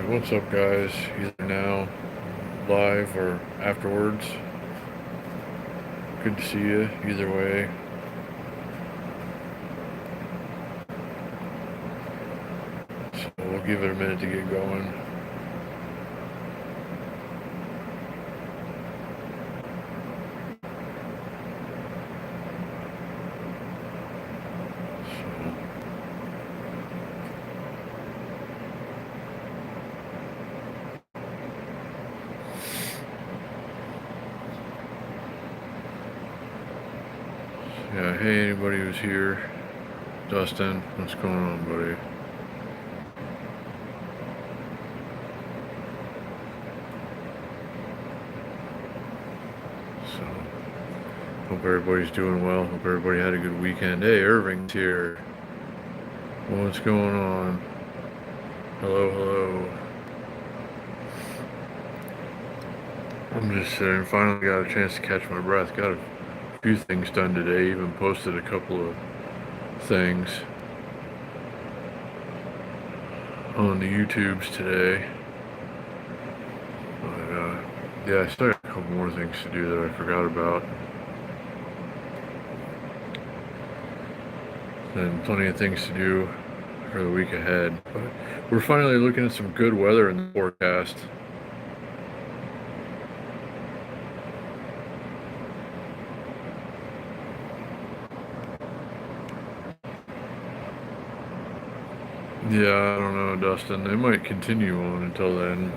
What's up, guys? Either now, live, or afterwards. Good to see you, either way. So we'll give it a minute to get going. Yeah, hey, anybody who's here. Dustin, what's going on, buddy? So, hope everybody's doing well. Hope everybody had a good weekend. Hey, Irving's here. What's going on? Hello, hello. I'm just sitting. Finally got a chance to catch my breath. Got a few things done today. Even posted a couple of things on the YouTubes today. But, yeah, I still got a couple more things to do that I forgot about. And plenty of things to do for the week ahead. But we're finally looking at some good weather in the forecast. Yeah, I don't know, Dustin. They might continue on until then.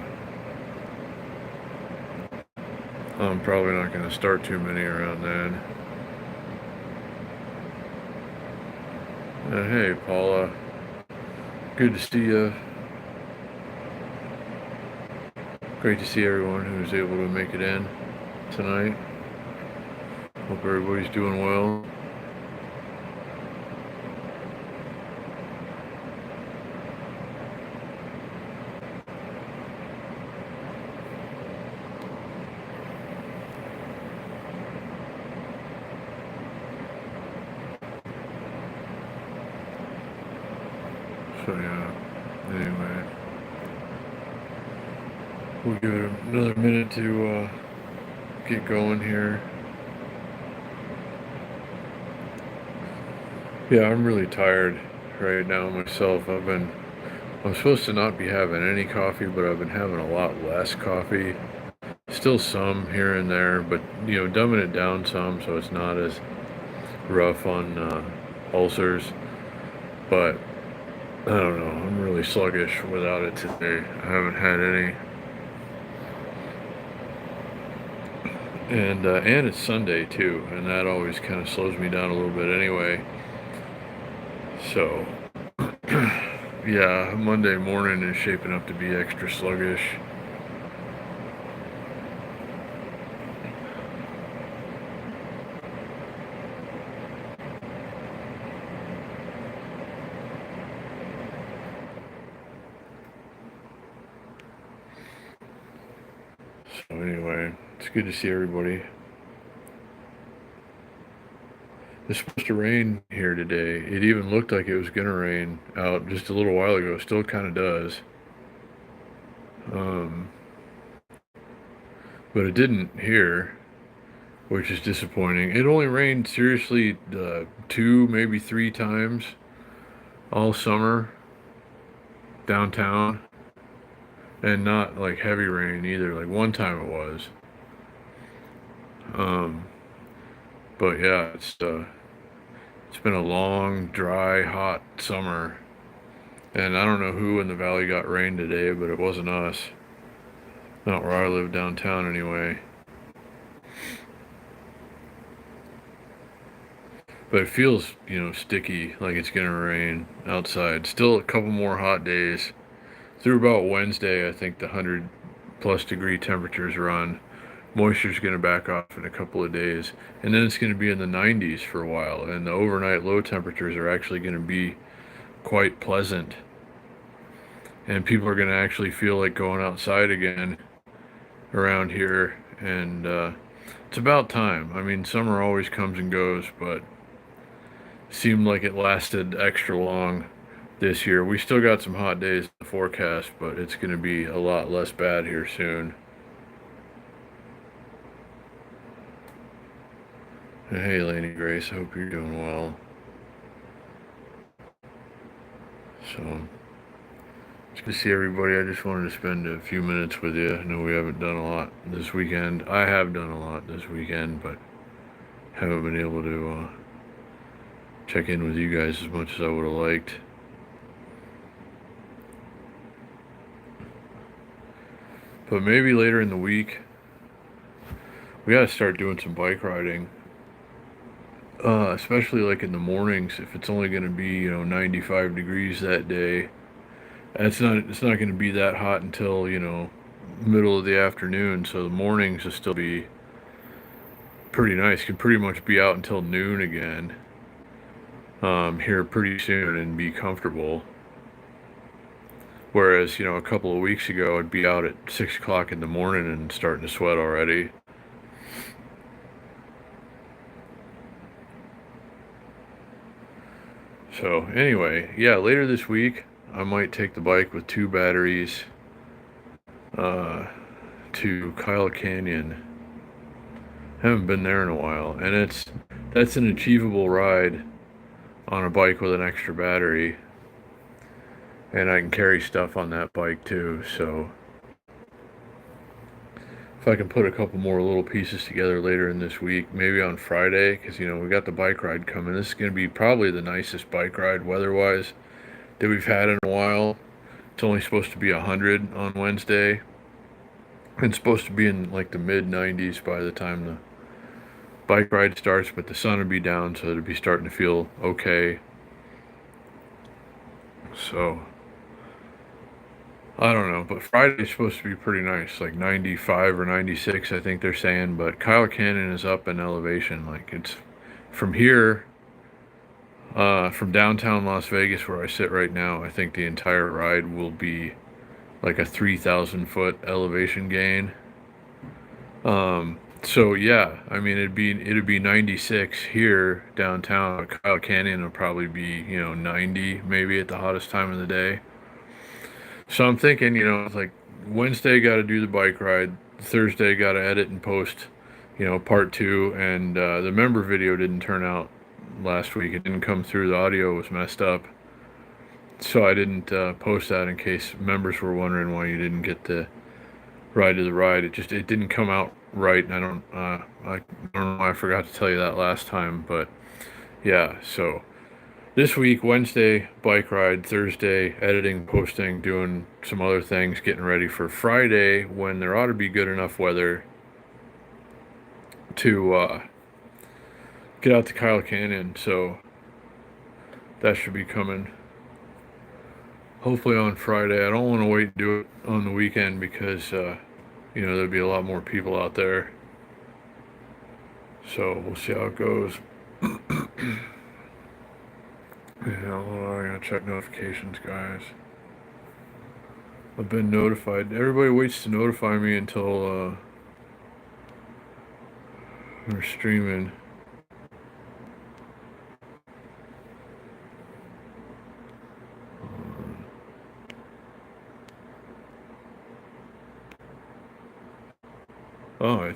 I'm probably not going to start too many around then. Hey, Paula. Good to see you. Great to see everyone who's able to make it in tonight. Hope everybody's doing well. So yeah, anyway, we'll give it another minute to get going here. Yeah, I'm really tired right now myself. I'm supposed to not be having any coffee, but I've been having a lot less coffee. Still some here and there, but dumbing it down some so it's not as rough on ulcers. But I don't know, I'm really sluggish without it today. I haven't had any. And it's Sunday too, and that always kind of slows me down a little bit anyway. So, yeah, Monday morning is shaping up to be extra sluggish. So anyway, it's good to see everybody. It's supposed to rain here today. It even looked like it was going to rain out just a little while ago. Still kind of does. But it didn't here, which is disappointing. It only rained seriously 2, maybe 3 times all summer downtown. And not like heavy rain either. Like one time it was. But yeah, it's been a long, dry, hot summer. And I don't know who in the valley got rain today, but it wasn't us. Not where I live downtown anyway. But it feels, sticky, like it's gonna rain outside. Still a couple more hot days. Through about Wednesday, I think the 100+ degree temperatures run. Moisture's going to back off in a couple of days. And then it's going to be in the 90s for a while. And the overnight low temperatures are actually going to be quite pleasant. And people are going to actually feel like going outside again around here. And it's about time. I mean, summer always comes and goes, but it seemed like it lasted extra long this year. We still got some hot days in the forecast, but it's going to be a lot less bad here soon. Hey, Laney Grace, I hope you're doing well. So, it's good to see everybody. I just wanted to spend a few minutes with you. I know we haven't done a lot this weekend. I have done a lot this weekend, but haven't been able to check in with you guys as much as I would have liked. But maybe later in the week, we gotta start doing some bike riding. Especially like in the mornings, if it's only gonna be 95 degrees that day. It's not gonna be that hot until middle of the afternoon. So the mornings will still be pretty nice. Can pretty much be out until noon again. Here pretty soon and be comfortable. Whereas, a couple of weeks ago, I'd be out at 6 o'clock in the morning and starting to sweat already. So, anyway, yeah, later this week, I might take the bike with 2 batteries to Kyle Canyon. Haven't been there in a while, and that's an achievable ride on a bike with an extra battery. And I can carry stuff on that bike too, so if I can put a couple more little pieces together later in this week, maybe on Friday, because we got the bike ride coming. This is going to be probably the nicest bike ride weather-wise that we've had in a while. It's only supposed to be 100 on Wednesday. It's supposed to be in like the mid-90s by the time the bike ride starts, but the sun will be down, so it'll be starting to feel okay. So I don't know, but Friday's supposed to be pretty nice, like 95 or 96, I think they're saying. But Kyle Canyon is up in elevation. Like, it's from here, from downtown Las Vegas, where I sit right now, I think the entire ride will be like a 3,000 foot elevation gain. So yeah, I mean, it'd be 96 here downtown. Kyle Canyon will probably be 90 maybe at the hottest time of the day. So I'm thinking, like Wednesday got to do the bike ride, Thursday got to edit and post, part 2, and the member video didn't turn out last week. It didn't come through. The audio was messed up, so I didn't post that in case members were wondering why you didn't get the ride to the ride. It didn't come out right, and I don't know why I forgot to tell you that last time, but yeah, so this week, Wednesday, bike ride, Thursday, editing, posting, doing some other things, getting ready for Friday when there ought to be good enough weather to get out to Kyle Canyon. So that should be coming hopefully on Friday. I don't want to wait and do it on the weekend because, there'll be a lot more people out there. So we'll see how it goes. Yeah, I gotta check notifications, guys. I've been notified. Everybody waits to notify me until we're streaming. Oh,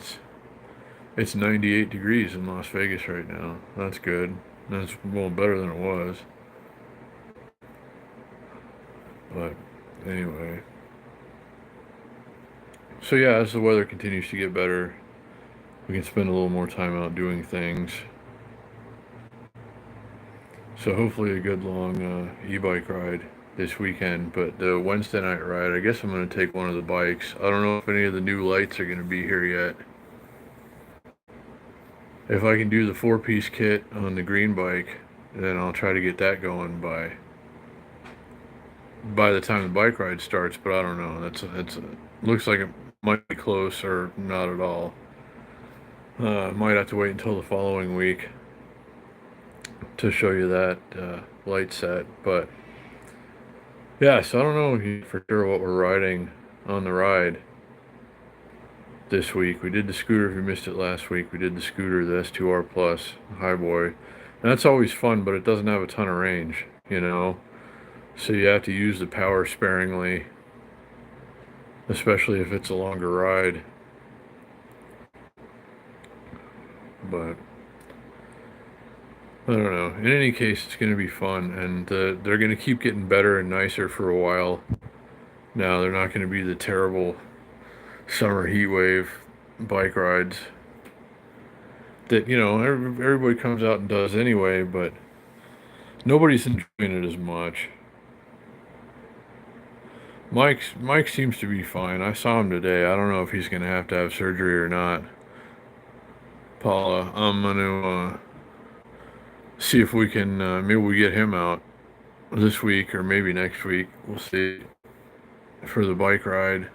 it's 98 degrees in Las Vegas right now. That's good. That's better than it was. But anyway, so yeah, as the weather continues to get better, we can spend a little more time out doing things. So hopefully a good long e-bike ride this weekend. But the Wednesday night ride, I guess I'm going to take one of the bikes. I don't know if any of the new lights are going to be here yet. If I can do the 4-piece kit on the green bike, then I'll try to get that going by the time the bike ride starts, but I don't know. That's looks like it might be close or not at all. Might have to wait until the following week to show you that light set. But yeah, so I don't know for sure what we're riding on the ride this week. We did the scooter. If you missed it last week, we did the scooter, the S2R Plus Highboy. And that's always fun, but it doesn't have a ton of range, So you have to use the power sparingly, especially if it's a longer ride. But I don't know. In any case, it's going to be fun, and they're going to keep getting better and nicer for a while. Now they're not going to be the terrible summer heat wave bike rides that everybody comes out and does anyway, but nobody's enjoying it as much. Mike seems to be fine. I saw him today. I don't know if he's going to have surgery or not. Paula, I'm going to see if we can maybe we get him out this week or maybe next week. We'll see, for the bike ride.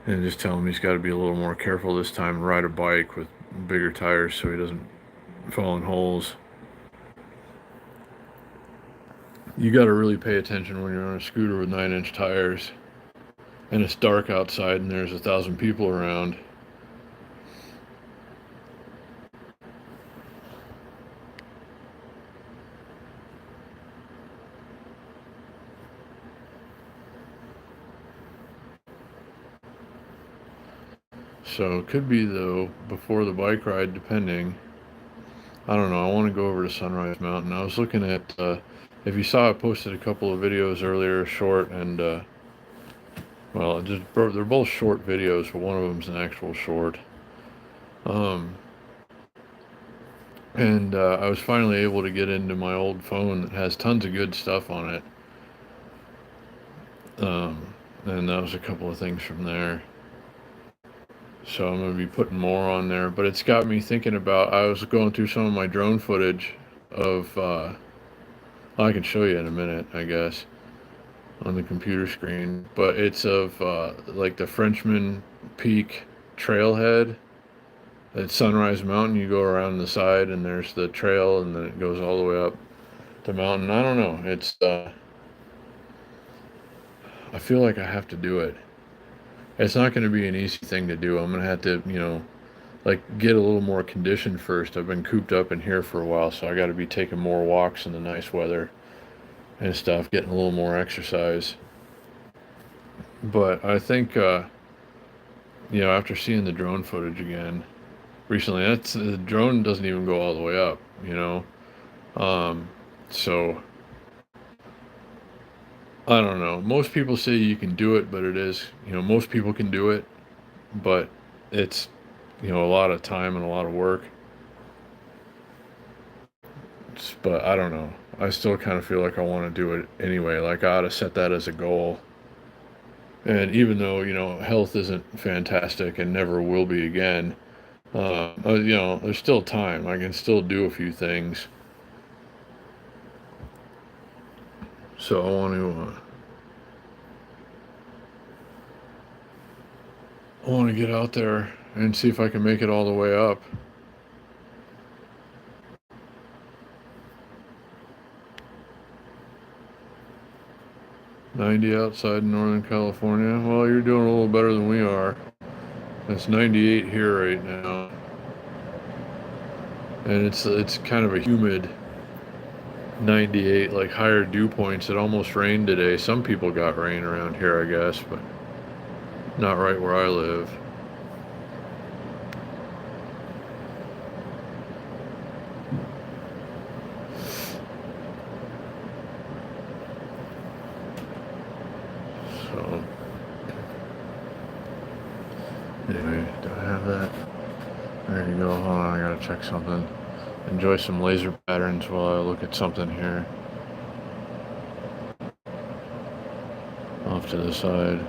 And just tell him he's got to be a little more careful this time and ride a bike with bigger tires so he doesn't fall in holes. You got to really pay attention when you're on a scooter with 9-inch tires and it's dark outside and there's 1,000 people around. So it could be, though, before the bike ride, depending. I don't know. I want to go over to Sunrise Mountain. I was looking at, if you saw, I posted a couple of videos earlier, short and, well, they're both short videos, but one of them's an actual short. And I was finally able to get into my old phone that has tons of good stuff on it. And that was a couple of things from there. So I'm going to be putting more on there. But it's got me thinking about, I was going through some of my drone footage of, I can show you in a minute, I guess, on the computer screen. But it's of, like the Frenchman Peak trailhead at Sunrise Mountain. You go around the side and there's the trail and then it goes all the way up the mountain. I don't know. It's, I feel like I have to do it. It's not going to be an easy thing to do. I'm going to have to, like get a little more conditioned first. I've been cooped up in here for a while, so I got to be taking more walks in the nice weather and stuff, getting a little more exercise. But I think, after seeing the drone footage again recently, the drone doesn't even go all the way up, so I don't know. Most people say you can do it, but it is, most people can do it, but it's, a lot of time and a lot of work. But I don't know. I still kind of feel like I want to do it anyway. Like I ought to set that as a goal. And even though, health isn't fantastic and never will be again, there's still time. I can still do a few things. So I want to get out there and see if I can make it all the way up. "90 outside in Northern California." Well, you're doing a little better than we are. It's 98 here right now. And it's kind of a humid 98, like higher dew points. It almost rained today. Some people got rain around here, I guess, but not right where I live. So anyway, do I have that? There you go. Hold on, I gotta check something. Enjoy some laser patterns while I look at something here. Off to the side.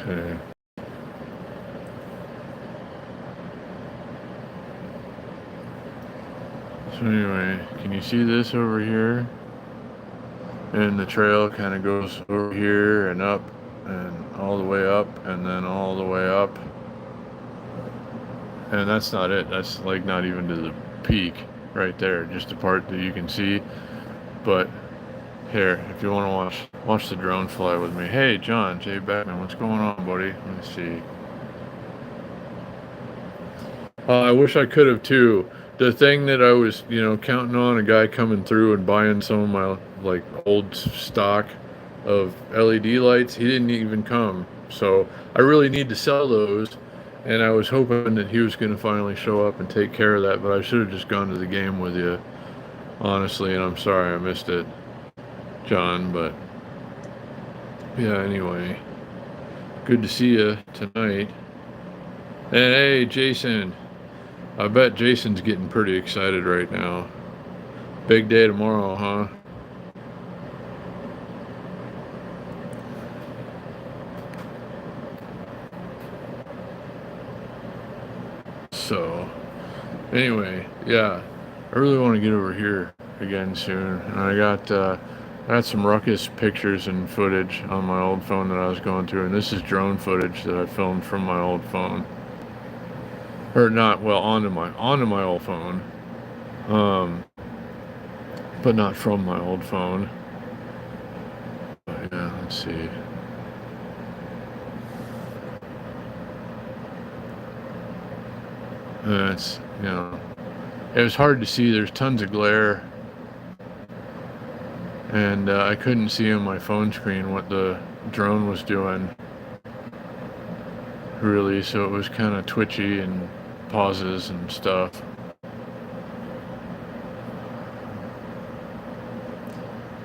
Okay. So anyway, can you see this over here? And the trail kind of goes over here and up and all the way up and then all the way up. And that's not it. That's like not even to the peak. right there, just the part that you can see. But here, if you want to watch the drone fly with me. Hey, John, Jay Batman, what's going on, buddy? Let me see. I wish I could have too. The thing that I was, counting on a guy coming through and buying some of my like old stock of LED lights, he didn't even come. So I really need to sell those, and I was hoping that he was going to finally show up and take care of that. But I should have just gone to the game with you, honestly. And I'm sorry I missed it, John. But yeah, anyway, good to see you tonight. And hey, Jason. I bet Jason's getting pretty excited right now. Big day tomorrow, huh? So, anyway, yeah, I really want to get over here again soon. And I got some ruckus pictures and footage on my old phone that I was going through, and this is drone footage that I filmed from my old phone, or not, well, onto my old phone, but not from my old phone. But yeah, let's see. It's, it was hard to see. There's tons of glare, and I couldn't see on my phone screen what the drone was doing, really, so it was kind of twitchy and pauses and stuff.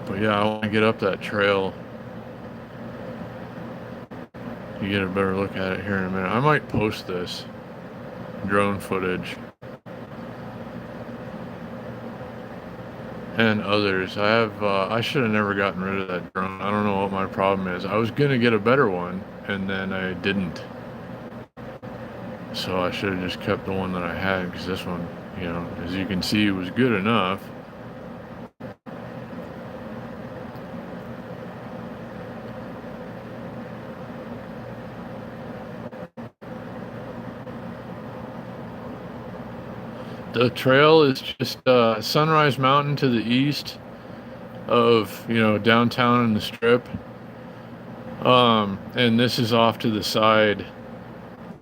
But yeah, I want to get up that trail. You get a better look at it here in a minute. I might post this drone footage and others. I should have never gotten rid of that drone. I don't know what my problem is. I was gonna get a better one, and then I didn't. So I should have just kept the one that I had, because this one, as you can see, was good enough. The trail is just Sunrise Mountain to the east of, downtown and the Strip. And this is off to the side,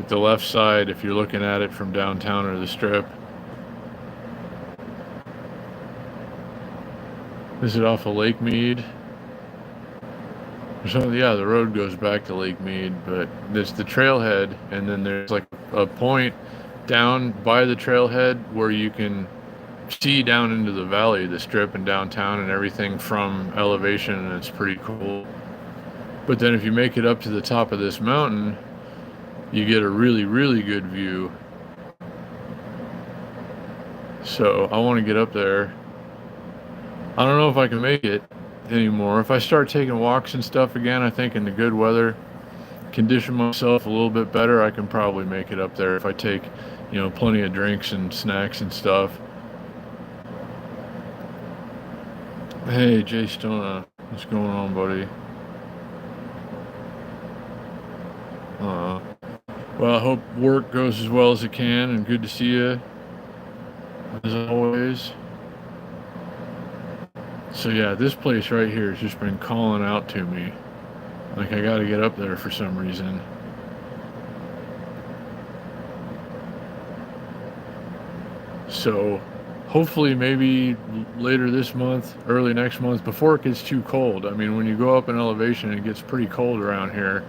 the left side, if you're looking at it from downtown or the Strip. Is it off of Lake Mead? So yeah, the road goes back to Lake Mead, but there's the trailhead, and then there's like a point down by the trailhead where you can see down into the valley, the Strip and downtown and everything from elevation, and it's pretty cool. But then if you make it up to the top of this mountain, you get a really, really good view. So I want to get up there. I don't know if I can make it anymore. If I start taking walks and stuff again, I think in the good weather, condition myself a little bit better, I can probably make it up there if I take, plenty of drinks and snacks and stuff. Hey, Jay Stona, what's going on, buddy? Well, I hope work goes as well as it can, and good to see you, as always. So yeah, this place right here has just been calling out to me. Like, I gotta get up there for some reason. So hopefully maybe later this month, early next month, before it gets too cold. I mean, when you go up in elevation, it gets pretty cold around here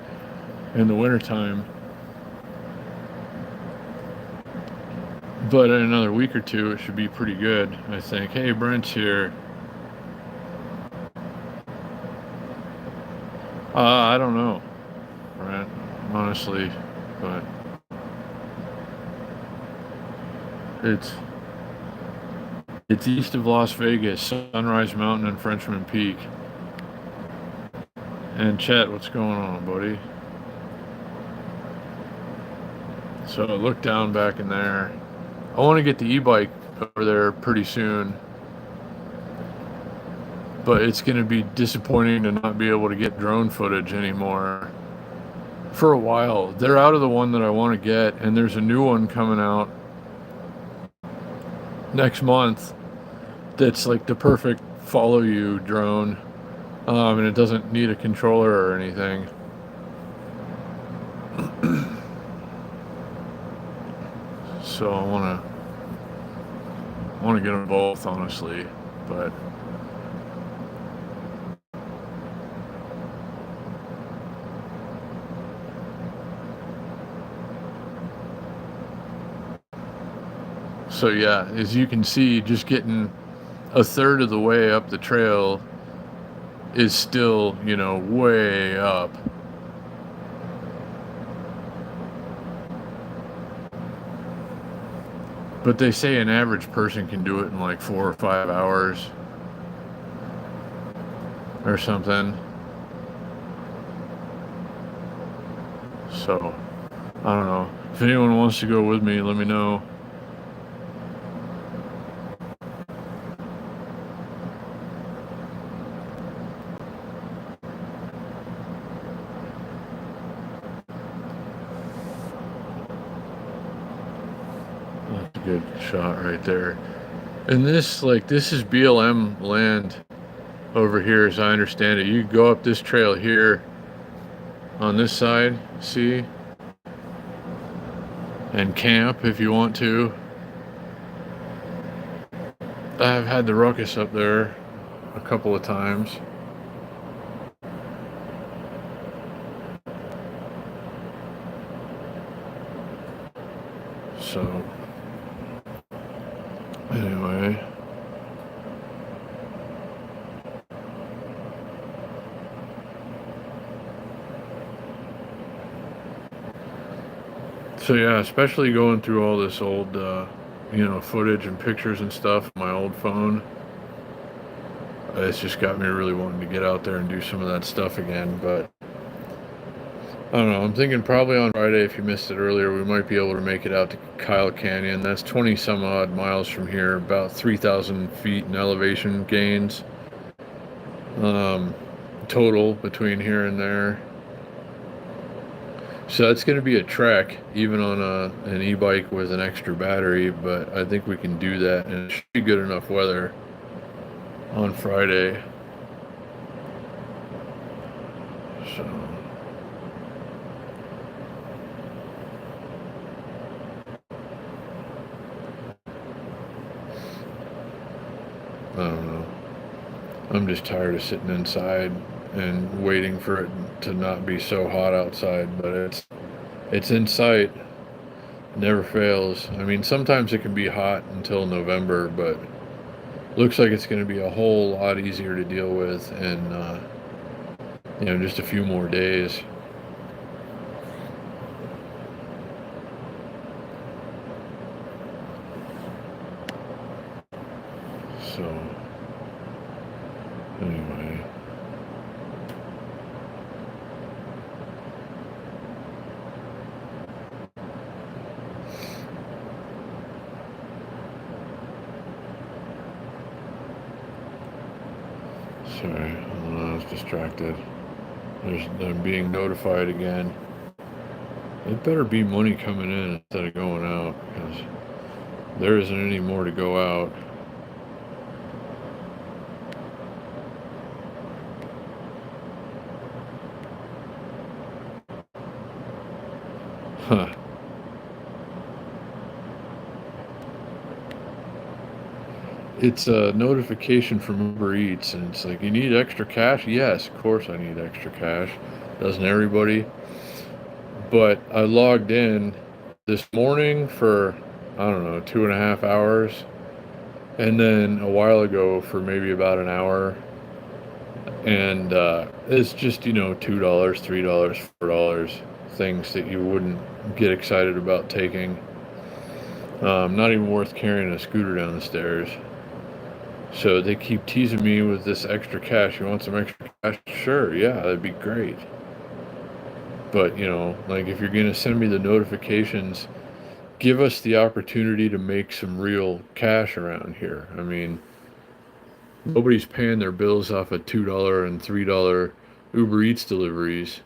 in the wintertime. But in another week or two, it should be pretty good, I think. Hey, Brent's here. I don't know, Brent, honestly, but it's east of Las Vegas, Sunrise Mountain and Frenchman Peak. And Chet, what's going on, buddy? So look down back in there. I want to get the e-bike over there pretty soon, but it's going to be disappointing to not be able to get drone footage anymore for a while. They're out of the one that I want to get, and there's a new one coming out next month that's like the perfect follow you drone, and it doesn't need a controller or anything. So I want to get them both, honestly, but so yeah, as you can see, just getting a third of the way up the trail is still, way up. But they say an average person can do it in like 4 or 5 hours or something. So, I don't know. If anyone wants to go with me, let me know. That's a good shot right there. And this is BLM land over here, as I understand it. You go up this trail here on this side, see, and camp if you want to. I've had the ruckus up there a couple of times. So, anyway. So yeah, especially going through all this old, footage and pictures and stuff on my old phone. It's just got me really wanting to get out there and do some of that stuff again. But I don't know. I'm thinking probably on Friday, if you missed it earlier, we might be able to make it out to Kyle Canyon. That's 20 some odd miles from here, about 3,000 feet in elevation gains total between here and there. So it's going to be a trek, even on an e-bike with an extra battery, but I think we can do that, and it should be good enough weather on Friday. So, I don't know. I'm just tired of sitting inside and waiting for it to not be so hot outside, but it's in sight. Never fails. I mean, sometimes it can be hot until November, but looks like it's going to be a whole lot easier to deal with in just a few more days. So, anyway. Sorry, I was distracted. I'm being notified again. It better be money coming in instead of going out, because there isn't any more to go out. Huh. It's a notification from Uber Eats, and it's like, you need extra cash? Yes, of course I need extra cash. Doesn't everybody? But I logged in this morning for, I don't know, 2.5 hours, and then a while ago for maybe about an hour. And it's just, $2, $3, $4 things that you wouldn't get excited about taking. Not even worth carrying a scooter down the stairs. So they keep teasing me with this extra cash. You want some extra cash? Sure, yeah, that'd be great. But, like, if you're going to send me the notifications, give us the opportunity to make some real cash around here. I mean, nobody's paying their bills off of $2 and $3 Uber Eats deliveries.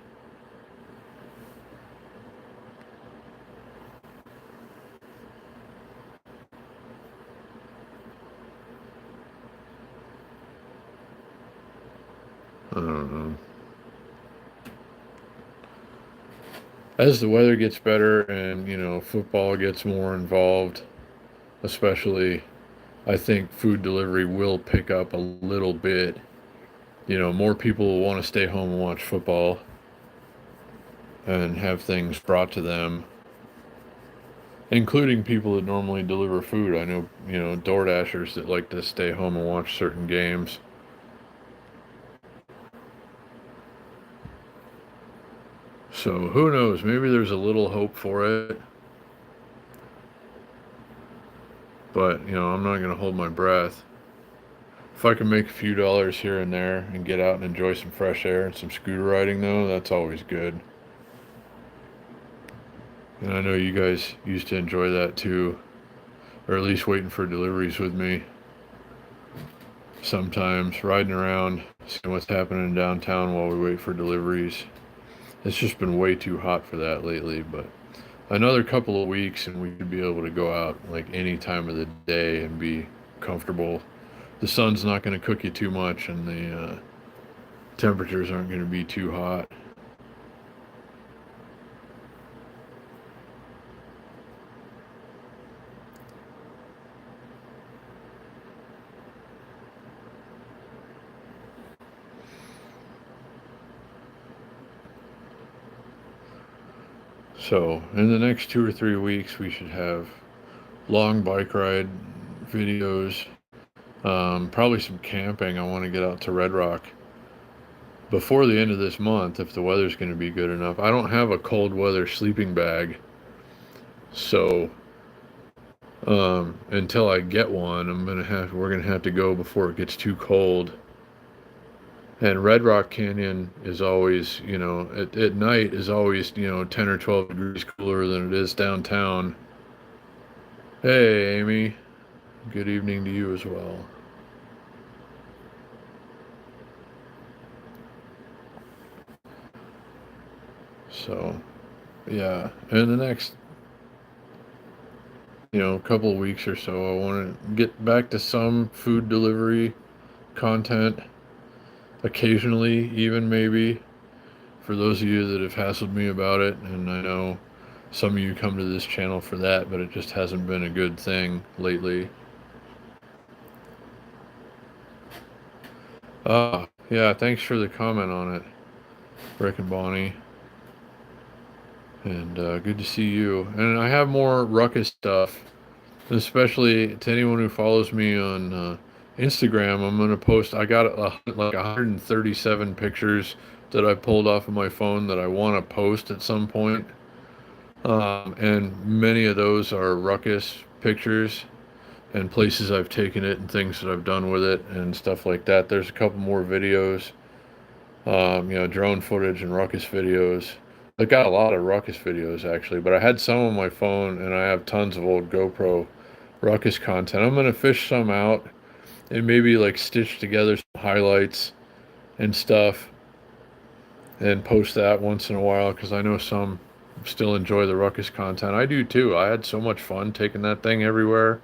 I don't know. As the weather gets better and, football gets more involved, especially, I think food delivery will pick up a little bit. More people will want to stay home and watch football and have things brought to them, including people that normally deliver food. I know, DoorDashers that like to stay home and watch certain games. So who knows? Maybe there's a little hope for it. But, I'm not going to hold my breath. If I can make a few dollars here and there and get out and enjoy some fresh air and some scooter riding, though, that's always good. And I know you guys used to enjoy that too, or at least waiting for deliveries with me. Sometimes riding around, seeing what's happening in downtown while we wait for deliveries. It's just been way too hot for that lately, but another couple of weeks and we could be able to go out like any time of the day and be comfortable. The sun's not going to cook you too much, and the temperatures aren't going to be too hot. So, in the next 2 or 3 weeks, we should have long bike ride videos. Probably some camping. I want to get out to Red Rock before the end of this month if the weather's going to be good enough. I don't have a cold weather sleeping bag, so until I get one, we're gonna have to go before it gets too cold. And Red Rock Canyon is always, at night is always, 10 or 12 degrees cooler than it is downtown. Hey, Amy. Good evening to you as well. So, yeah. In the next, couple of weeks or so, I want to get back to some food delivery content. Occasionally, even maybe. For those of you that have hassled me about it, and I know some of you come to this channel for that, but it just hasn't been a good thing lately. Yeah, thanks for the comment on it, Rick and Bonnie. And good to see you. And I have more ruckus stuff, especially to anyone who follows me on Instagram. I'm going to post, I got like 137 pictures that I pulled off of my phone that I want to post at some point. And many of those are ruckus pictures and places I've taken it and things that I've done with it and stuff like that. There's a couple more videos, drone footage and ruckus videos. I got a lot of ruckus videos actually, but I had some on my phone and I have tons of old GoPro ruckus content. I'm going to fish some out and maybe like stitch together some highlights and stuff and post that once in a while because I know some still enjoy the ruckus content. I do too. I had so much fun taking that thing everywhere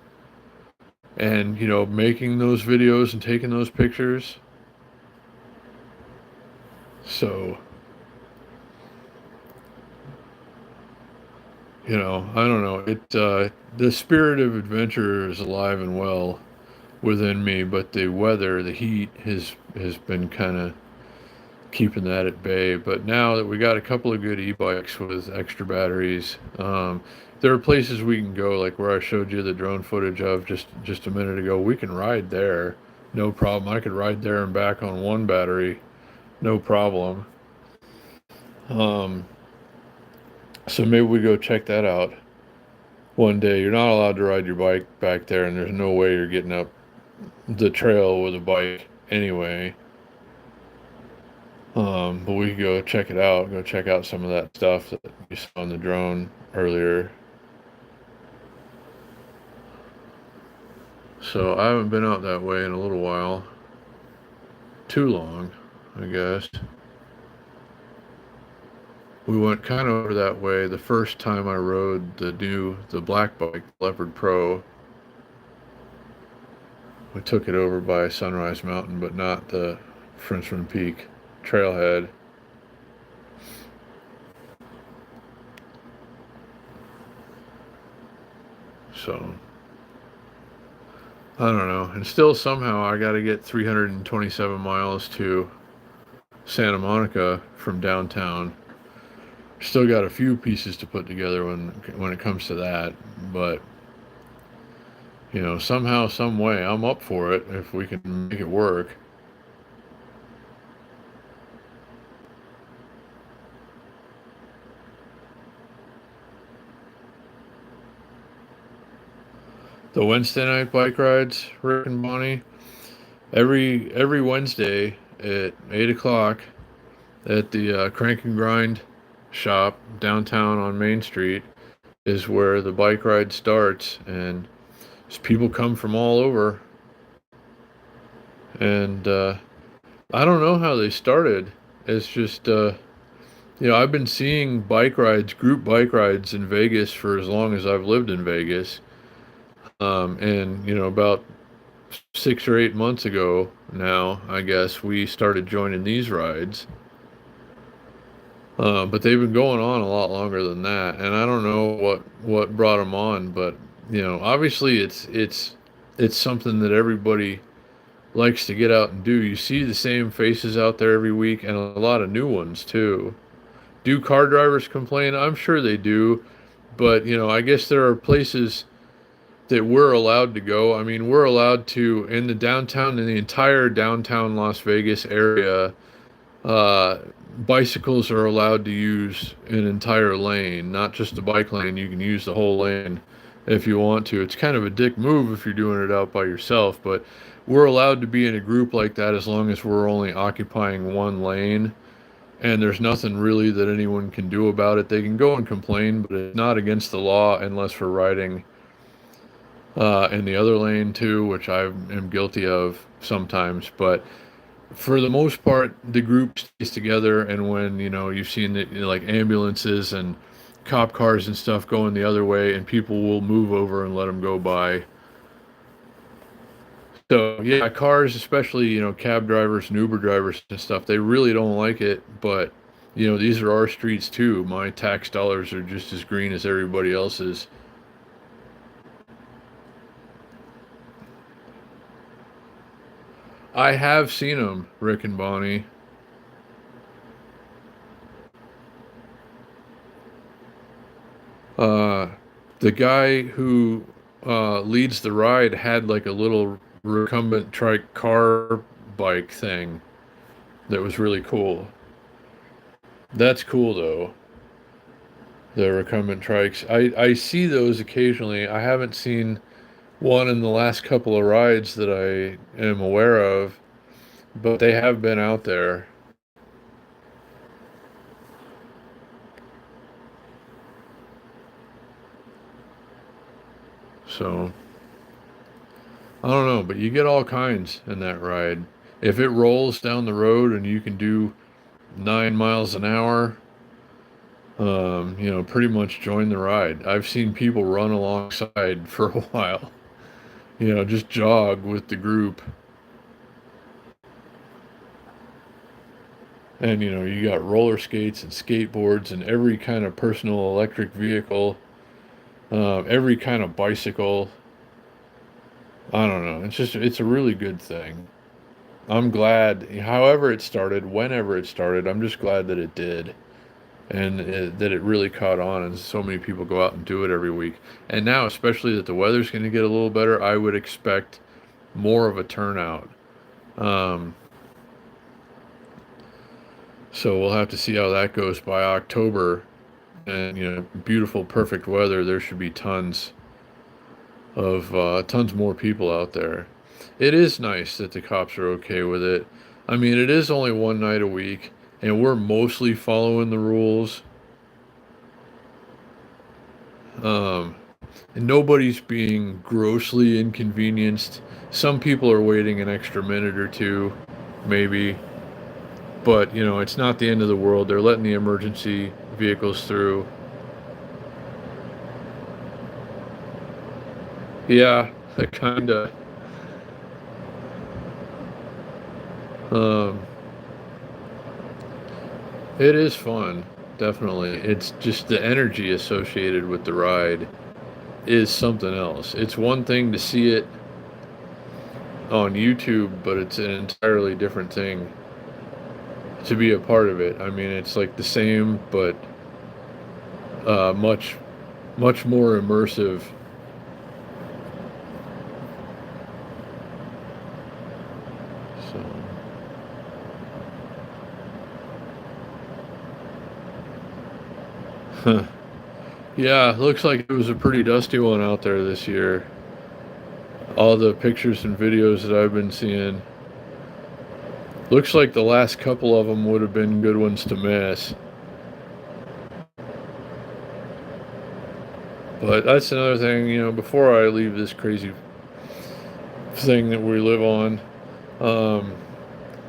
and, making those videos and taking those pictures. So, I don't know. The spirit of adventure is alive and well within me, but the weather, the heat has been kind of keeping that at bay. But now that we got a couple of good e-bikes with extra batteries, there are places we can go, like where I showed you the drone footage of just a minute ago. We can ride there, no problem. I could ride there and back on one battery, no problem. So maybe we go check that out one day. You're not allowed to ride your bike back there, and there's no way you're getting up the trail with a bike anyway. But we could go check it out, go check out some of that stuff that you saw on the drone earlier. So I haven't been out that way in a little while. Too long, I guess. We went kind of over that way the first time I rode the black bike, Leopard Pro. We took it over by Sunrise Mountain, but not the Frenchman Peak. trailhead. So I don't know. And still somehow I got to get 327 miles to Santa Monica from downtown. Still got a few pieces to put together when it comes to that, but somehow, some way, I'm up for it if we can make it work. The Wednesday night bike rides, Rick and Bonnie, every Wednesday at 8 o'clock at the Crank and Grind shop downtown on Main Street is where the bike ride starts, and people come from all over. And I don't know how they started. It's just I've been seeing bike rides, group bike rides in Vegas for as long as I've lived in Vegas. And about 6 or 8 months ago now, I guess we started joining these rides. But they've been going on a lot longer than that, and I don't know what brought them on, but obviously it's something that everybody likes to get out and do. You see the same faces out there every week, and a lot of new ones too. Do car drivers complain? I'm sure they do, but I guess there are places that we're allowed to go. I mean, we're allowed to in the entire downtown Las Vegas area. Uh, Bicycles are allowed to use an entire lane, not just a bike lane. You can use the whole lane if you want to. It's kind of a dick move if you're doing it out by yourself, but we're allowed to be in a group like that as long as we're only occupying one lane. And there's nothing really that anyone can do about it. They can go and complain, but it's not against the law unless we're riding in the other lane too, which I am guilty of sometimes. But for the most part, the group stays together. And when you've seen it, like ambulances and cop cars and stuff going the other way, and people will move over and let them go by. So yeah, cars, especially cab drivers and Uber drivers and stuff, they really don't like it. But these are our streets too. My tax dollars are just as green as everybody else's. I have seen them, Rick and Bonnie. Uh, the guy who leads the ride had like a little recumbent trike car bike thing that was really cool. That's cool though. The recumbent trikes. I see those occasionally. I haven't seen one in the last couple of rides that I am aware of, but they have been out there. So I don't know, but you get all kinds in that ride. If it rolls down the road and you can do 9 miles an hour, pretty much join the ride. I've seen people run alongside for a while, just jog with the group. And, you got roller skates and skateboards and every kind of personal electric vehicle, every kind of bicycle. I don't know. It's a really good thing. I'm glad, however it started, whenever it started, I'm just glad that it did. And that it really caught on, and so many people go out and do it every week. And now, especially that the weather's going to get a little better, I would expect more of a turnout. Um, so we'll have to see how that goes by October. And beautiful, perfect weather. There should be tons more people out there. It is nice that the cops are okay with it. I mean, it is only one night a week, and we're mostly following the rules. Um, and nobody's being grossly inconvenienced. Some people are waiting an extra minute or two, maybe. But, it's not the end of the world. They're letting the emergency vehicles through. Yeah, kind of. Um, It is fun, definitely. It's just the energy associated with the ride is something else. It's one thing to see it on YouTube, but it's an entirely different thing to be a part of it. I mean, it's like the same, but much more immersive. So, huh. Yeah, looks like it was a pretty dusty one out there this year. All the pictures and videos that I've been seeing. Looks like the last couple of them would have been good ones to miss. But that's another thing, before I leave this crazy thing that we live on, um,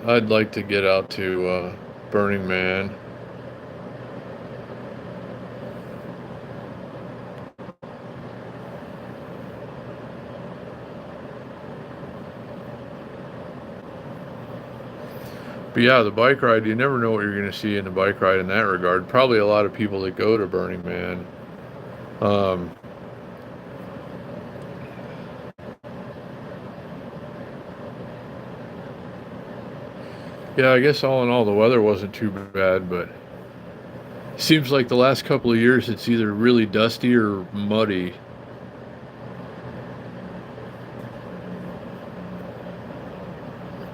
I'd like to get out to Burning Man. But yeah, the bike ride, you never know what you're going to see in the bike ride in that regard. Probably a lot of people that go to Burning Man. Um, yeah, I guess all in all, the weather wasn't too bad, but seems like the last couple of years it's either really dusty or muddy.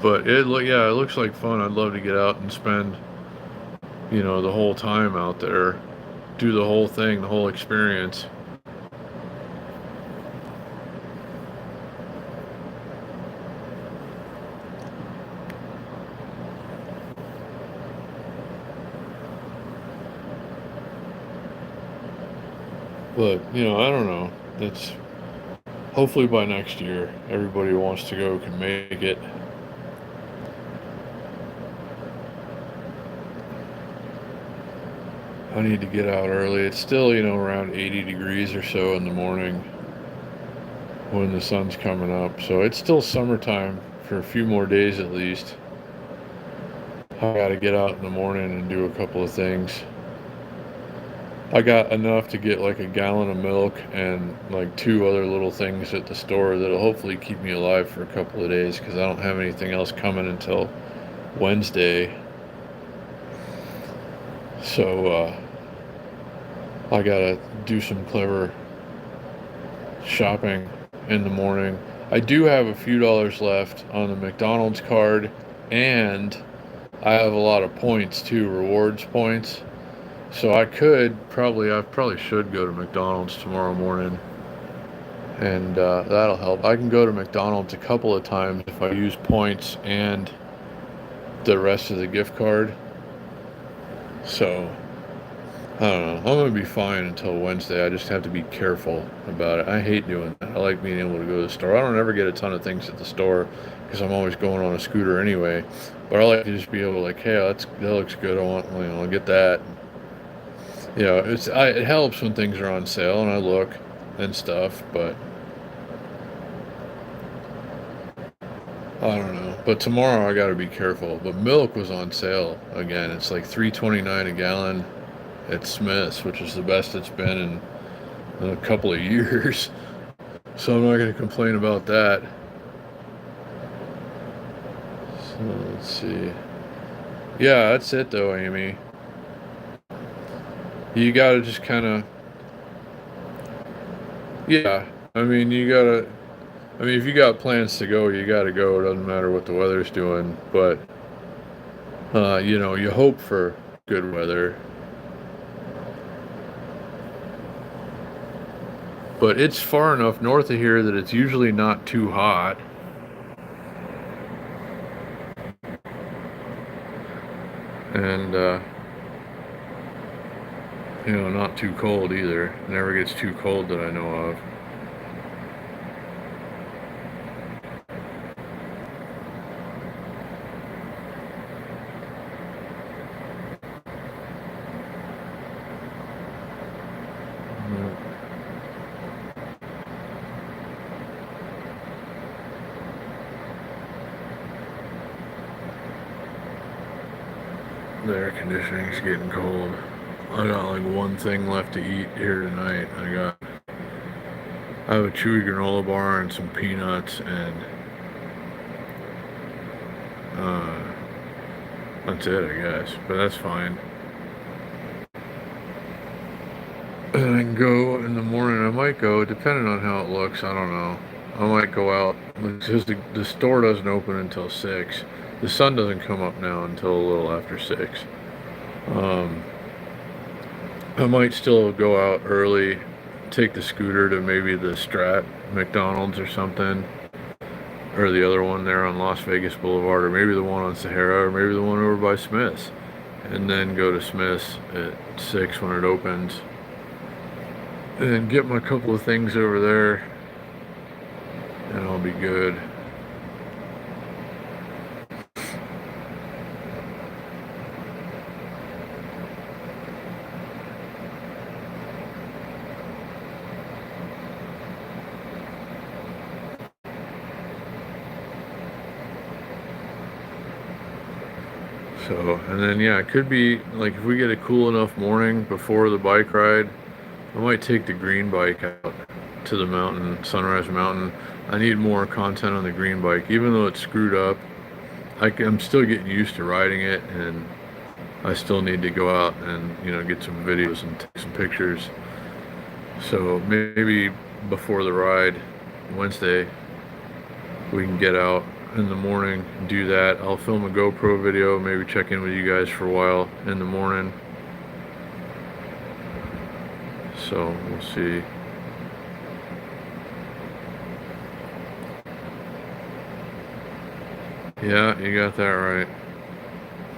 But yeah, it looks like fun. I'd love to get out and spend, the whole time out there, do the whole thing, the whole experience. But, I don't know. That's hopefully by next year, everybody who wants to go can make it. I need to get out early. It's still, around 80 degrees or so in the morning when the sun's coming up. So it's still summertime for a few more days at least. I got to get out in the morning and do a couple of things. I got enough to get like a gallon of milk and like two other little things at the store that'll hopefully keep me alive for a couple of days because I don't have anything else coming until Wednesday. So I gotta do some clever shopping in the morning. I do have a few dollars left on the McDonald's card, and I have a lot of points too, rewards points. So I probably should go to McDonald's tomorrow morning, and that'll help. I can go to McDonald's a couple of times if I use points and the rest of the gift card. So I don't know. I'm gonna be fine until Wednesday. I just have to be careful about it. I hate doing that. I like being able to go to the store. I don't ever get a ton of things at the store because I'm always going on a scooter anyway. But I like to just be able to like, hey, that looks good. I'll get that. It helps when things are on sale and I look and stuff. But I don't know. But tomorrow I got to be careful. But milk was on sale again. It's like $3.29 a gallon at Smith's, which is the best it's been in a couple of years. So I'm not going to complain about that. So let's see. Yeah, that's it though, Amy. You got to just kind of, yeah. If you got plans to go, you got to go. It doesn't matter what the weather's doing. But, you hope for good weather. But it's far enough north of here that it's usually not too hot. And, not too cold either. It never gets too cold that I know of. The air conditioning's getting cold. I got like one thing left to eat here tonight. I have a chewy granola bar and some peanuts, and that's it, I guess. But that's fine. And I can go in the morning. I might go, depending on how it looks. I don't know. I might go out. Because the store doesn't open until 6. The sun doesn't come up now until a little after 6. I might still go out early, take the scooter to maybe the Strat McDonald's or something, or the other one there on Las Vegas Boulevard, or maybe the one on Sahara, or maybe the one over by Smith's, and then go to Smith's at 6 when it opens, and get my couple of things over there, and I'll be good. So, and then yeah, it could be like if we get a cool enough morning before the bike ride, I might take the green bike out to the mountain, Sunrise Mountain. I need more content on the green bike, even though it's screwed up. I'm still getting used to riding it, and I still need to go out and get some videos and take some pictures. So maybe before the ride, Wednesday, we can get out in the morning and do that. I'll film a GoPro video, maybe check in with you guys for a while in the morning. So we'll see. Yeah, you got that right,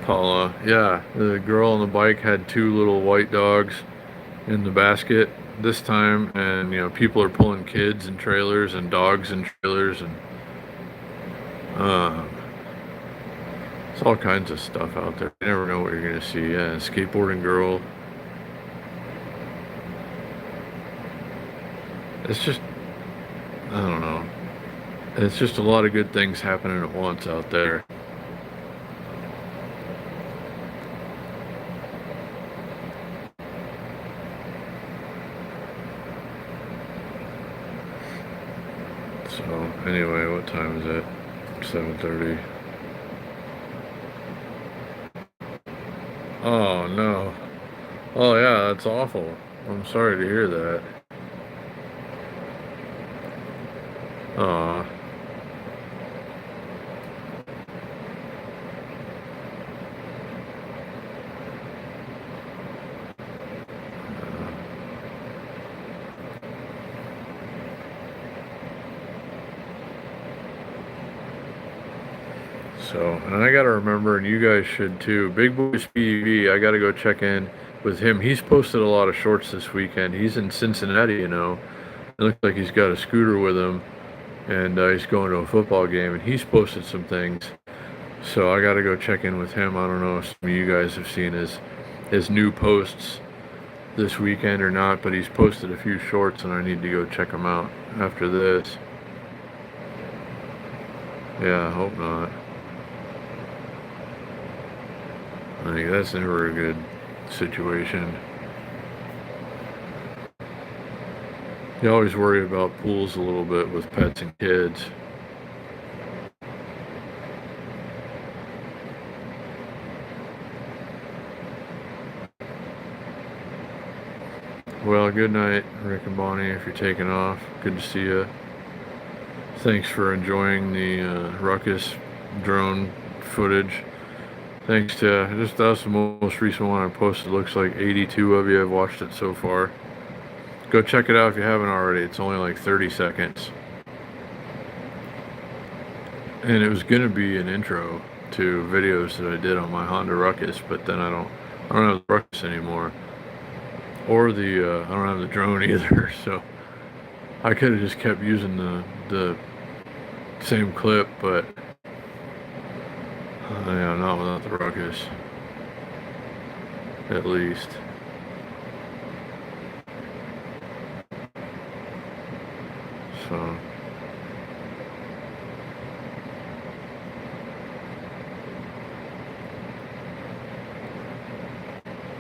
Paula. Yeah, the girl on the bike had 2 little white dogs in the basket this time, and people are pulling kids and trailers and dogs and trailers, and it's all kinds of stuff out there. You never know what you're gonna see. Yeah, skateboarding girl. It's just, I don't know. It's just a lot of good things happening at once out there. So anyway, what time is it? 7:30. Oh no. Oh yeah, that's awful. I'm sorry to hear that. Aw. So, and I gotta remember, and you guys should too, Big Boy Speedy, I gotta go check in with him. He's posted a lot of shorts this weekend. He's in Cincinnati, It looks like he's got a scooter with him, and he's going to a football game, and he's posted some things. So I gotta go check in with him. I don't know if some of you guys have seen his new posts this weekend or not, but he's posted a few shorts, and I need to go check them out after this. Yeah, I hope not. I think that's never a good situation. You always worry about pools a little bit with pets and kids. Well, good night, Rick and Bonnie, if you're taking off. Good to see you. Thanks for enjoying the ruckus drone footage. Thanks to, that was the most recent one I posted. Looks like 82 of you have watched it so far. Go check it out if you haven't already. It's only like 30 seconds. And it was going to be an intro to videos that I did on my Honda Ruckus, but then I don't have the Ruckus anymore. Or I don't have the drone either, so I could have just kept using the same clip, but yeah, not without the Ruckus, at least. So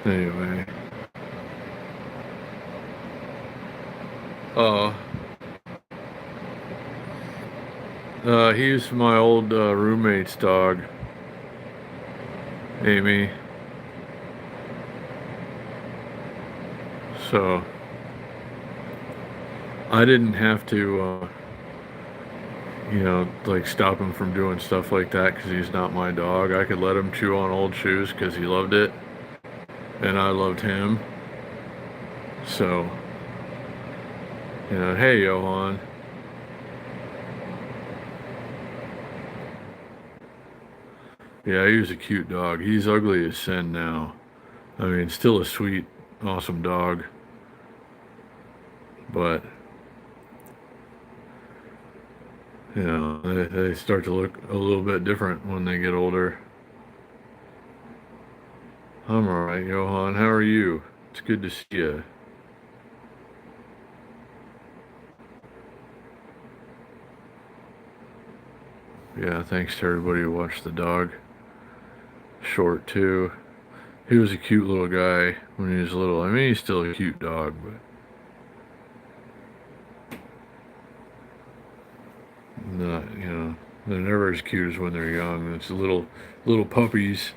Anyway. Uh, he's my old roommate's dog, Amy. So I didn't have to, like stop him from doing stuff like that because he's not my dog. I could let him chew on old shoes because he loved it, and I loved him. So, hey, Johan. Yeah, he was a cute dog. He's ugly as sin now. I mean, still a sweet, awesome dog. But, they start to look a little bit different when they get older. I'm alright, Johan. How are you? It's good to see you. Yeah, thanks to everybody who watched the dog short, too. He was a cute little guy when he was little. I mean, he's still a cute dog, but not, they're never as cute as when they're young. It's little puppies.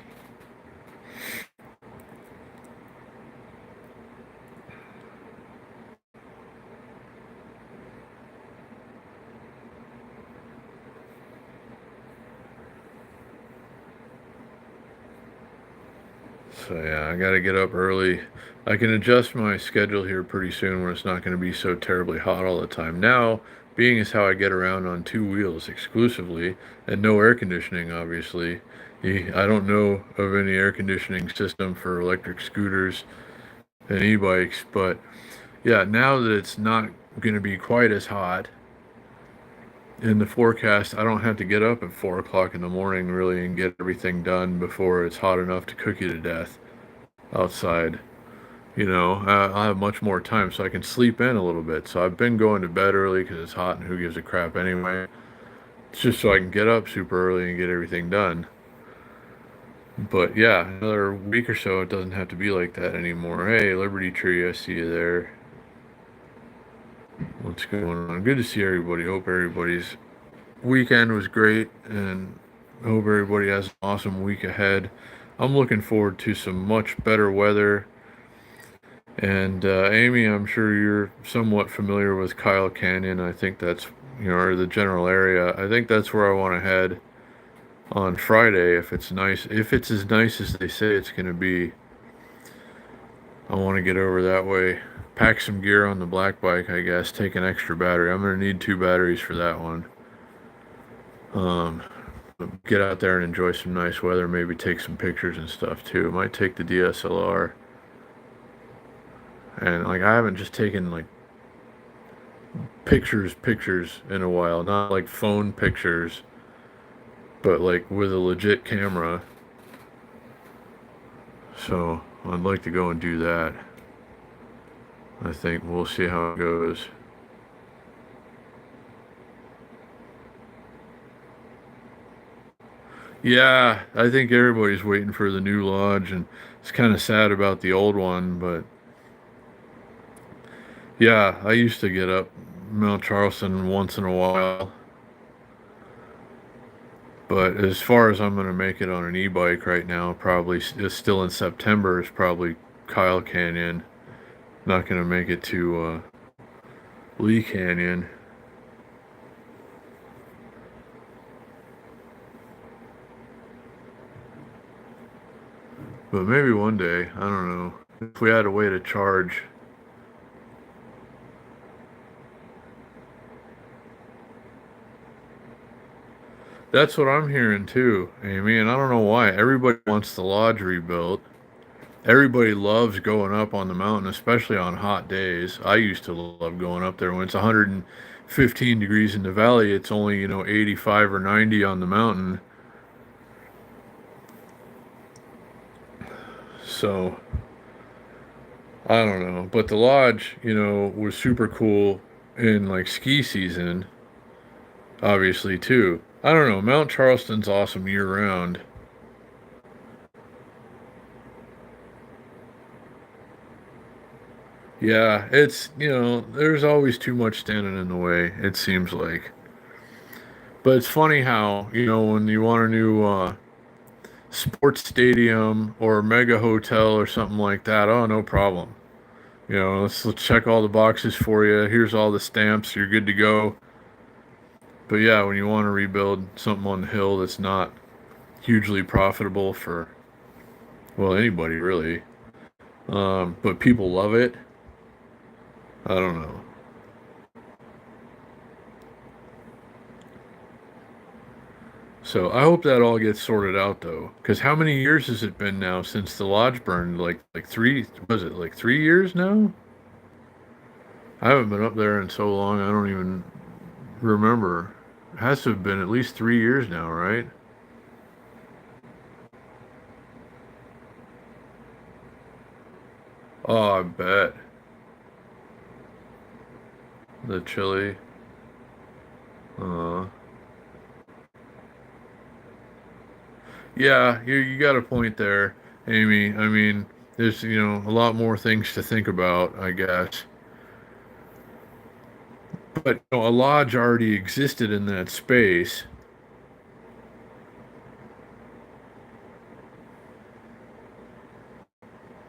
So yeah, I gotta get up early. I can adjust my schedule here pretty soon where it's not going to be so terribly hot all the time. Now, being as how I get around on two wheels exclusively and no air conditioning, obviously. I don't know of any air conditioning system for electric scooters and e-bikes, but yeah, now that it's not going to be quite as hot in the forecast, I don't have to get up at 4 o'clock in the morning really and get everything done before it's hot enough to cook you to death outside. I'll have much more time so I can sleep in a little bit. So I've been going to bed early because it's hot and who gives a crap anyway. It's just so I can get up super early and get everything done. But yeah, another week or so, it doesn't have to be like that anymore. Hey, Liberty Tree, I see you there. What's going on? Good to see everybody. Hope everybody's weekend was great, and hope everybody has an awesome week ahead. I'm looking forward to some much better weather. And Amy, I'm sure you're somewhat familiar with Kyle Canyon. I think that's, or the general area. I think that's where I want to head on Friday if it's nice. If it's as nice as they say it's going to be, I want to get over that way. Pack some gear on the black bike, I guess. Take an extra battery. I'm going to need 2 batteries for that one. Get out there and enjoy some nice weather. Maybe take some pictures and stuff too. Might take the DSLR. And like I haven't just taken like pictures in a while, not like phone pictures, but like with a legit camera. So I'd like to go and do that. I think we'll see how it goes. Yeah, I think everybody's waiting for the new lodge, and it's kind of sad about the old one, but yeah, I used to get up Mount Charleston once in a while. But as far as I'm going to make it on an e-bike right now, probably it's still in September, is probably Kyle Canyon. Not going to make it to Lee Canyon. But maybe one day, I don't know. If we had a way to charge. That's what I'm hearing too, Amy, and I don't know why. Everybody wants the lodge rebuilt. Everybody loves going up on the mountain, especially on hot days. I used to love going up there when it's 115 degrees in the valley. It's only, 85 or 90 on the mountain. So, I don't know. But the lodge, was super cool in like ski season, obviously, too. I don't know. Mount Charleston's awesome year round. Yeah, it's, there's always too much standing in the way, it seems like. But it's funny how, when you want a new sports stadium or mega hotel or something like that, oh, no problem. Let's check all the boxes for you. Here's all the stamps. You're good to go. But yeah, when you want to rebuild something on the hill that's not hugely profitable for, well, anybody really, but people love it, I don't know. So I hope that all gets sorted out though, because how many years has it been now since the lodge burned? Like three, was it like 3 years now? I haven't been up there in so long, I don't even remember. It has to have been at least 3 years now, right? Oh, I bet. The chili. Uh, yeah, you got a point there, Amy. I mean, there's, a lot more things to think about, I guess. But a lodge already existed in that space.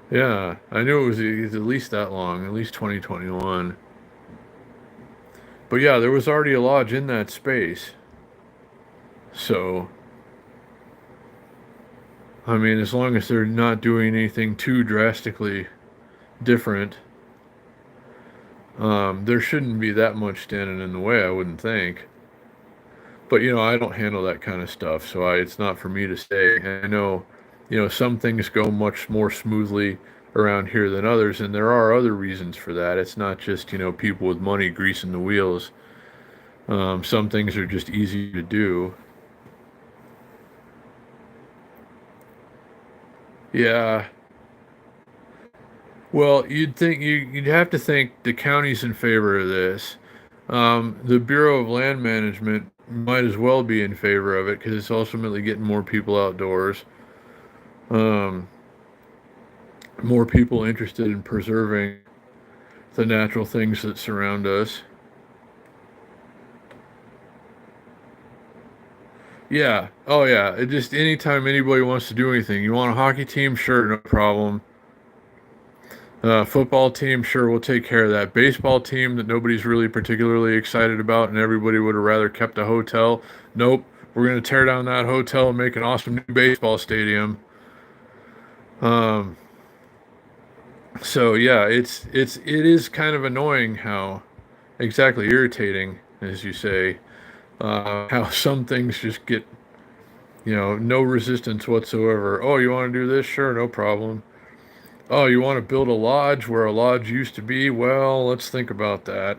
Yeah, I knew it was at least that long, at least 2021. But yeah, there was already a lodge in that space. So, I mean, as long as they're not doing anything too drastically different, there shouldn't be that much standing in the way, I wouldn't think. But I don't handle that kind of stuff, so it's not for me to say. And I know, some things go much more smoothly around here than others, and there are other reasons for that. It's not just people with money greasing the wheels. Some things are just easy to do. Yeah. Well, you'd have to think the county's in favor of this. The Bureau of Land Management might as well be in favor of it because it's ultimately getting more people outdoors. Um, More people interested in preserving the natural things that surround us. Yeah. Oh, yeah. It just anytime anybody wants to do anything, you want a hockey team? Sure, no problem. Football team, sure, we'll take care of that. Baseball team that nobody's really particularly excited about, and everybody would have rather kept a hotel. Nope, we're gonna tear down that hotel and make an awesome new baseball stadium. Um, so yeah, it is kind of annoying how exactly irritating, as you say, how some things just get no resistance whatsoever. Oh, you want to do this? Sure, no problem. Oh, you want to build a lodge where a lodge used to be? Well, let's think about that.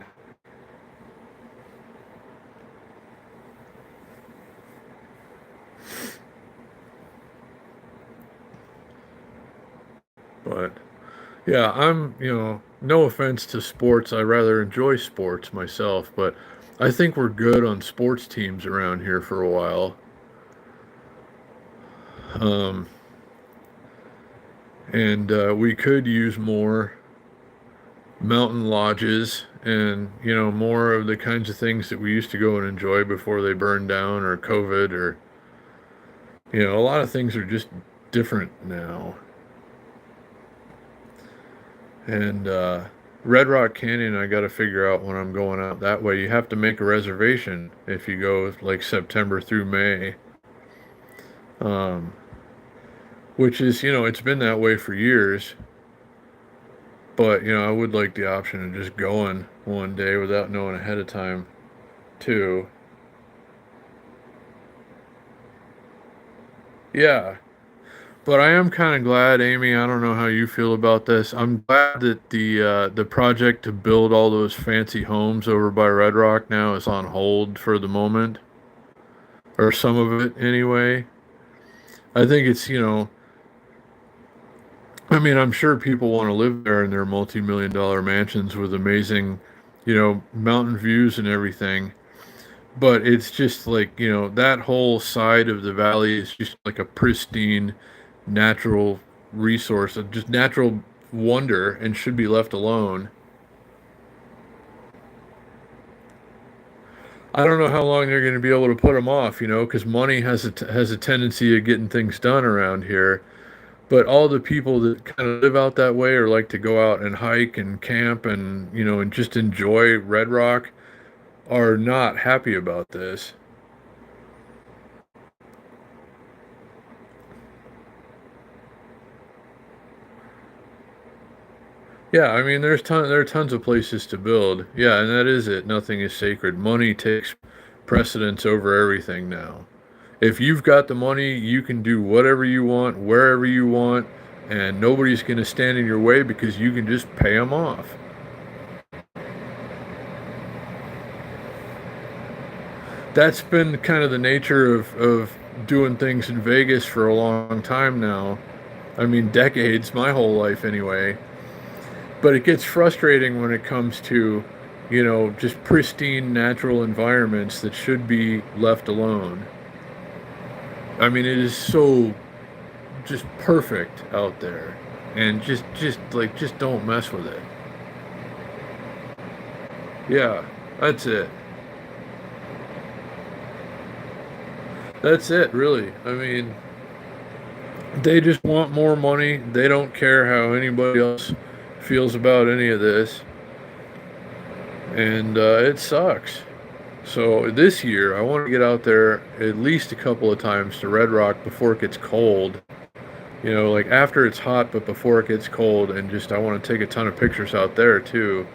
But yeah, no offense to sports. I rather enjoy sports myself, but I think we're good on sports teams around here for a while. Um, and we could use more mountain lodges and, more of the kinds of things that we used to go and enjoy before they burned down or COVID or, a lot of things are just different now. And Red Rock Canyon, I got to figure out when I'm going out that way. You have to make a reservation if you go like September through May, um, which is, it's been that way for years. But, I would like the option of just going one day without knowing ahead of time, too. Yeah. But I am kind of glad, Amy. I don't know how you feel about this. I'm glad that the project to build all those fancy homes over by Red Rock now is on hold for the moment, or some of it anyway. I think it's, I mean, I'm sure people want to live there in their multi-million dollar mansions with amazing, mountain views and everything. But it's just like, that whole side of the valley is just like a pristine natural resource, just natural wonder and should be left alone. I don't know how long they're going to be able to put them off, because money has a tendency of getting things done around here. But all the people that kind of live out that way or like to go out and hike and camp and and just enjoy Red Rock are not happy about this. Yeah, I mean, there are tons of places to build. Yeah, and that is it. Nothing is sacred. Money takes precedence over everything now. If you've got the money, you can do whatever you want, wherever you want, and nobody's going to stand in your way because you can just pay them off. That's been kind of the nature of doing things in Vegas for a long time now. I mean, decades, my whole life anyway. But it gets frustrating when it comes to, just pristine natural environments that should be left alone. I mean, it is so just perfect out there. And just don't mess with it. Yeah, that's it. That's it, really. I mean, they just want more money. They don't care how anybody else feels about any of this. And it sucks. So this year, I want to get out there at least a couple of times to Red Rock before it gets cold. Like after it's hot, but before it gets cold, and I want to take a ton of pictures out there too.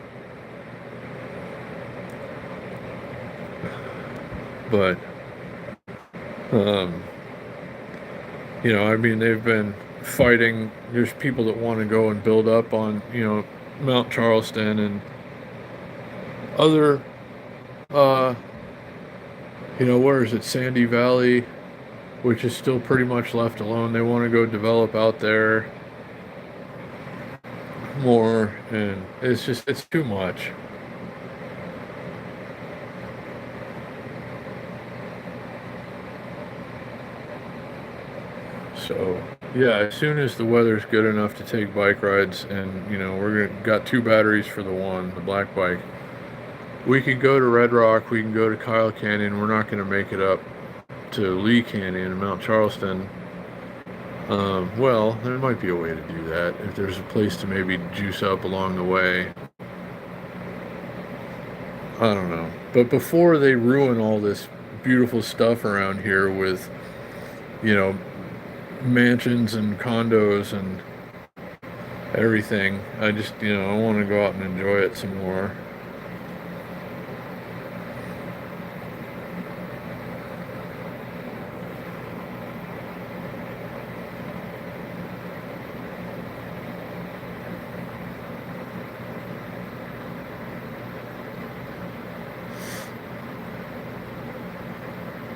But, I mean, they've been fighting. There's people that want to go and build up on, Mount Charleston and other, where is it? Sandy Valley, which is still pretty much left alone. They want to go develop out there more, and it's too much. So yeah, as soon as the weather's good enough to take bike rides, and got 2 batteries for the black bike, we can go to Red Rock, we can go to Kyle Canyon. We're not going to make it up to Lee Canyon and Mount Charleston. Well, there might be a way to do that if there's a place to maybe juice up along the way. I don't know. But before they ruin all this beautiful stuff around here with, mansions and condos and everything, I just, I want to go out and enjoy it some more.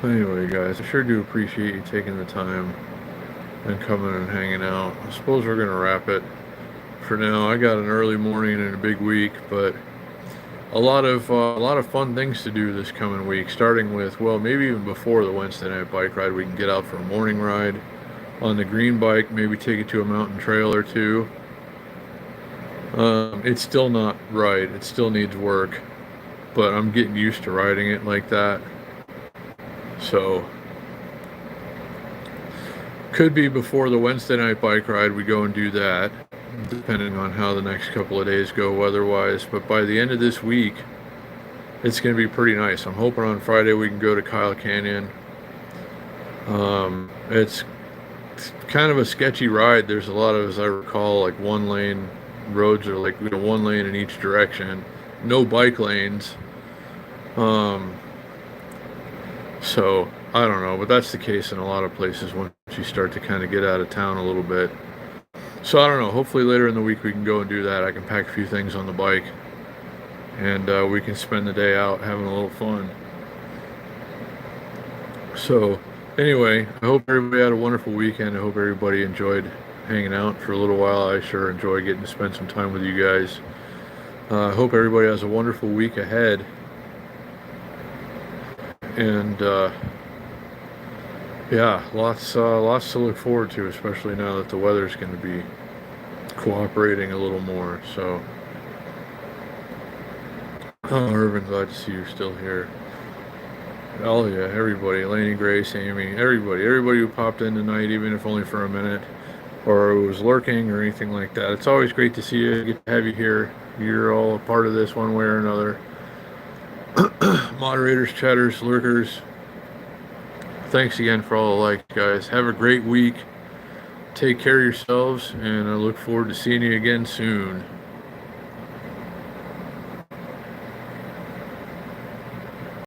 Anyway, guys, I sure do appreciate you taking the time and coming and hanging out. I suppose we're gonna wrap it for now. I got an early morning and a big week, but a lot of fun things to do this coming week. Starting with, well, maybe even before the Wednesday night bike ride, we can get out for a morning ride on the green bike. Maybe take it to a mountain trail or two. It's still not right. It still needs work, but I'm getting used to riding it like that. So, could be before the Wednesday night bike ride we go and do that, depending on how the next couple of days go weather-wise. But by the end of this week, it's going to be pretty nice. I'm hoping on Friday we can go to Kyle Canyon. It's kind of a sketchy ride. There's a lot of, as I recall, like one-lane roads, are like one lane in each direction, no bike lanes. So, I don't know, but that's the case in a lot of places once you start to kind of get out of town a little bit. So, I don't know, hopefully later in the week we can go and do that. I can pack a few things on the bike, and we can spend the day out having a little fun. So, anyway, I hope everybody had a wonderful weekend. I hope everybody enjoyed hanging out for a little while. I sure enjoy getting to spend some time with you guys. I hope everybody has a wonderful week ahead. And yeah, lots to look forward to, especially now that the weather is going to be cooperating a little more. So, oh, Irvin, glad to see you're still here. Oh yeah, everybody, Laney, Grace, Amy, everybody who popped in tonight, even if only for a minute, or who was lurking or anything like that. It's always great to see you. Get to have you here. You're all a part of this one way or another. Moderators, chatters, lurkers. Thanks again for all the likes, guys. Have a great week. Take care of yourselves, and I look forward to seeing you again soon.